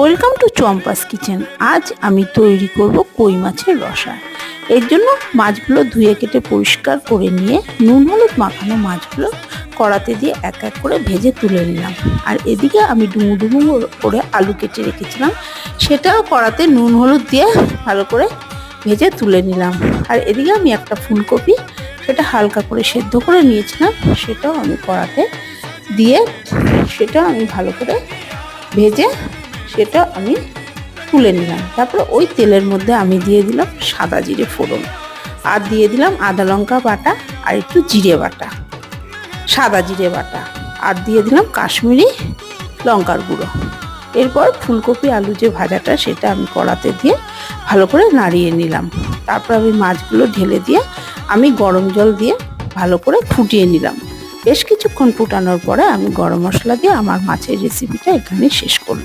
Welcome to Champa's kitchen. আজ আমি তৈরি করব কই মাছের রসা। এর জন্য মাছগুলো ধুয়ে কেটে পরিষ্কার করে নিয়ে নুন হলুদ মাখানো মাছগুলো কড়াতে দিয়ে এক এক করে ভেজে তুলে নিলাম। আর এদিকে আমি ডুমো ডুমো করে আলু কেটে রেখেছিলাম, সেটাও কড়াতে নুন হলুদ দিয়ে ভালো করে ভেজে তুলে নিলাম। আর এদিকে আমি একটা ফুলকপি, সেটা হালকা করে সেদ্ধ করে নিয়েছিলাম, সেটাও আমি কড়াতে দিয়ে সেটাও আমি ভালো করে ভেজে সেটা আমি তুলে নিলাম। তারপরে ওই তেলের মধ্যে আমি দিয়ে দিলাম সাদা জিরে ফোড়ন, আর দিয়ে দিলাম আদা লঙ্কা বাটা আর একটু জিরে বাটা, সাদা জিরে বাটা, আর দিয়ে দিলাম কাশ্মীরি লঙ্কার গুঁড়ো। এরপর ফুলকপি আলু যে ভাজাটা সেটা আমি কড়াতে দিয়ে ভালো করে নাড়িয়ে নিলাম। তারপর আমি মাছগুলো ঢেলে দিয়ে আমি গরম জল দিয়ে ভালো করে ফুটিয়ে নিলাম। বেশ কিছুক্ষণ ফুটানোর পরে আমি গরম মশলা দিয়ে আমার মাছের রেসিপিটা এখানে শেষ করলাম।